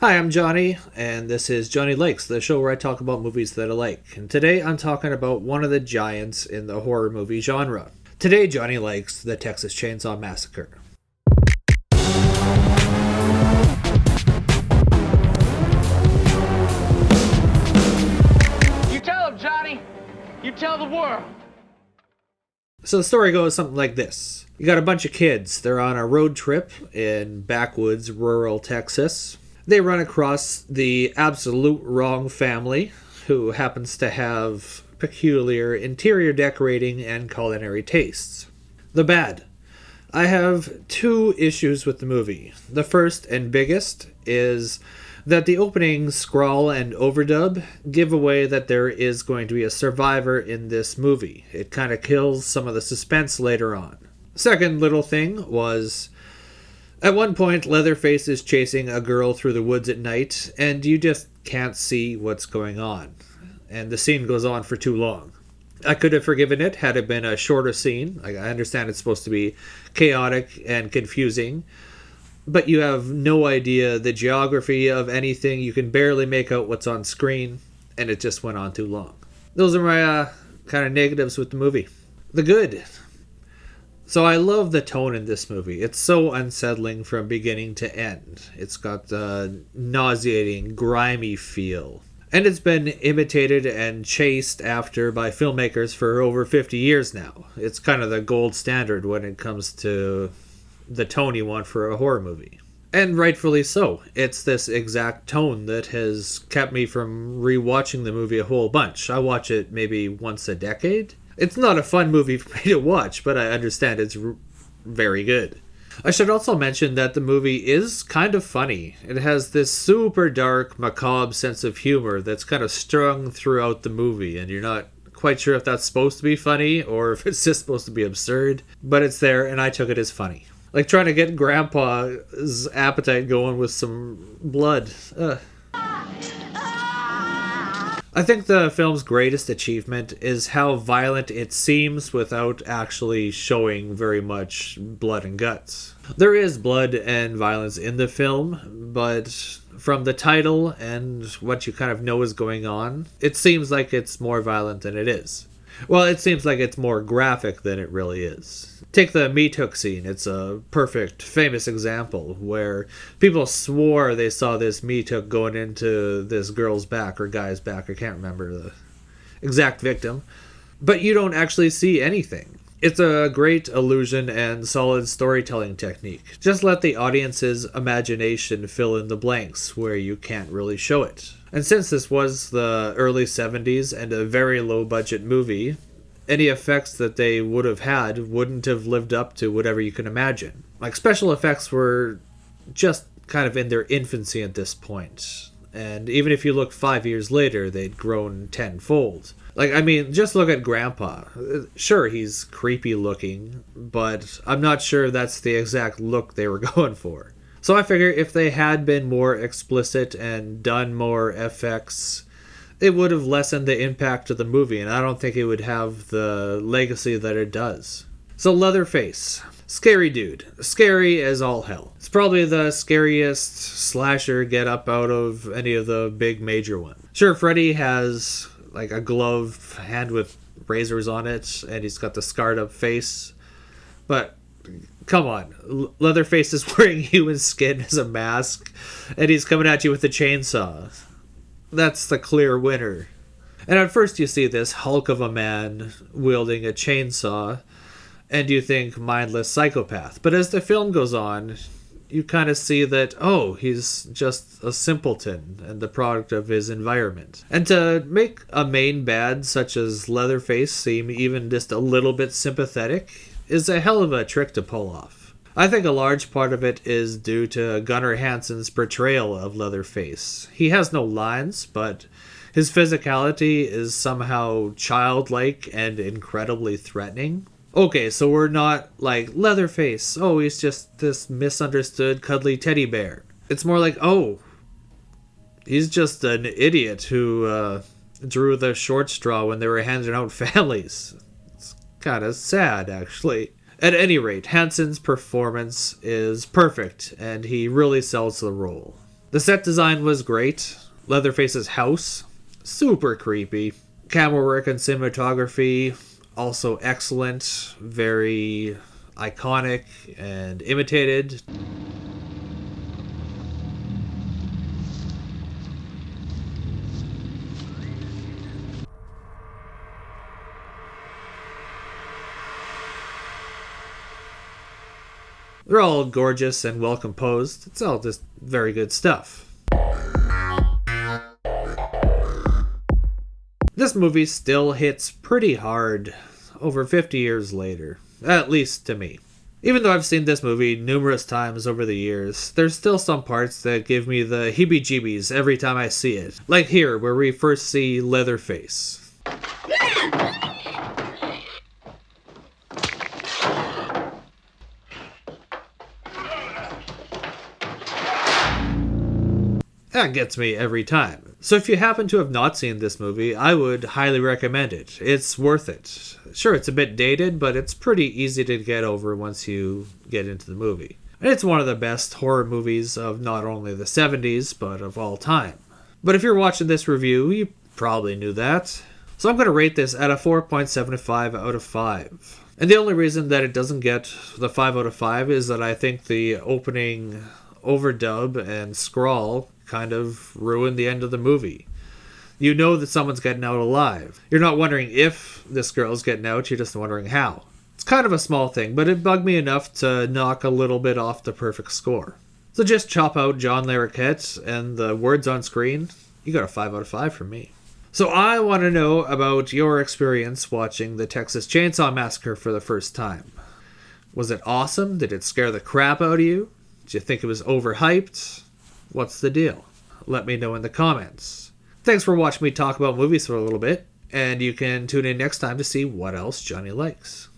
Hi, I'm Johnny, and this is Johnny Likes, the show where I talk about movies that I like. And today I'm talking about one of the giants in the horror movie genre. Today, Johnny likes the Texas Chainsaw Massacre. You tell him, Johnny. You tell the world. So the story goes something like this. You got a bunch of kids. They're on a road trip in backwoods rural Texas. They run across the absolute wrong family who happens to have peculiar interior decorating and culinary tastes. The bad. I have two issues with the movie. The first and biggest is that the opening scrawl and overdub give away that there is going to be a survivor in this movie. It kind of kills some of the suspense later on. Second little thing was, at one point, Leatherface is chasing a girl through the woods at night, and you just can't see what's going on. And the scene goes on for too long. I could have forgiven it had it been a shorter scene. I understand it's supposed to be chaotic and confusing, but you have no idea the geography of anything. You can barely make out what's on screen, and it just went on too long. Those are my kind of negatives with the movie. The good. So I love the tone in this movie. It's so unsettling from beginning to end. It's got the nauseating, grimy feel. And it's been imitated and chased after by filmmakers for over 50 years now. It's kind of the gold standard when it comes to the tone you want for a horror movie. And rightfully so. It's this exact tone that has kept me from rewatching the movie a whole bunch. I watch it maybe once a decade. It's not a fun movie for me to watch, but I understand it's very good. I should also mention that the movie is kind of funny. It has this super dark, macabre sense of humor that's kind of strung throughout the movie, and you're not quite sure if that's supposed to be funny or if it's just supposed to be absurd, but it's there, and I took it as funny. Like trying to get Grandpa's appetite going with some blood. I think the film's greatest achievement is how violent it seems without actually showing very much blood and guts. There is blood and violence in the film, but from the title and what you kind of know is going on, it seems like it's more violent than it is. Well, it seems like it's more graphic than it really is. Take the meat hook scene. It's a perfect, famous example where people swore they saw this meat hook going into this girl's back or guy's back. I can't remember the exact victim. But you don't actually see anything. It's a great illusion and solid storytelling technique. Just let the audience's imagination fill in the blanks where you can't really show it. And since this was the early 70s and a very low budget movie, any effects that they would have had wouldn't have lived up to whatever you can imagine. Like, special effects were just kind of in their infancy at this point. And even if you look 5 years later, they'd grown tenfold. Like, I mean, just look at Grandpa. Sure, he's creepy looking, but I'm not sure that's the exact look they were going for. So I figure if they had been more explicit and done more effects, it would have lessened the impact of the movie, and I don't think it would have the legacy that it does. So Leatherface. Scary dude. Scary as all hell. It's probably the scariest slasher get-up out of any of the big major ones. Sure, Freddy has like a gloved hand with razors on it, and he's got the scarred up face, but come on, Leatherface is wearing human skin as a mask, and he's coming at you with a chainsaw. That's the clear winner. And at first you see this hulk of a man wielding a chainsaw, and you think mindless psychopath. But as the film goes on, you kind of see that, oh, he's just a simpleton and the product of his environment. And to make a main bad such as Leatherface seem even just a little bit sympathetic is a hell of a trick to pull off. I think a large part of it is due to Gunnar Hansen's portrayal of Leatherface. He has no lines, but his physicality is somehow childlike and incredibly threatening. Okay, so we're not like, Leatherface, oh, he's just this misunderstood cuddly teddy bear. It's more like, oh, he's just an idiot who drew the short straw when they were handing out families. It's kind of sad, actually. At any rate, Hansen's performance is perfect, and he really sells the role. The set design was great. Leatherface's house, super creepy. Camera work and cinematography, also excellent. Very iconic and imitated. They're all gorgeous and well composed. It's all just very good stuff. This movie still hits pretty hard over 50 years later, at least to me. Even though I've seen this movie numerous times over the years, there's still some parts that give me the heebie-jeebies every time I see it. Like here, where we first see Leatherface. That gets me every time. So if you happen to have not seen this movie, I would highly recommend it. It's worth it. Sure, it's a bit dated, but it's pretty easy to get over once you get into the movie. And it's one of the best horror movies of not only the 70s, but of all time. But if you're watching this review, you probably knew that. So I'm going to rate this at a 4.75 out of 5. And the only reason that it doesn't get the 5 out of 5 is that I think the opening overdub and scrawl kind of ruined the end of the movie. You know that someone's getting out alive. You're not wondering if this girl's getting out, you're just wondering how. It's kind of a small thing, but it bugged me enough to knock a little bit off the perfect score. So just chop out John Larroquette and the words on screen, you got a 5 out of 5 from me. So I want to know about your experience watching the Texas Chainsaw Massacre for the first time. Was it awesome? Did it scare the crap out of you? Did you think it was overhyped? What's the deal? Let me know in the comments. Thanks for watching me talk about movies for a little bit, and you can tune in next time to see what else Johnny likes.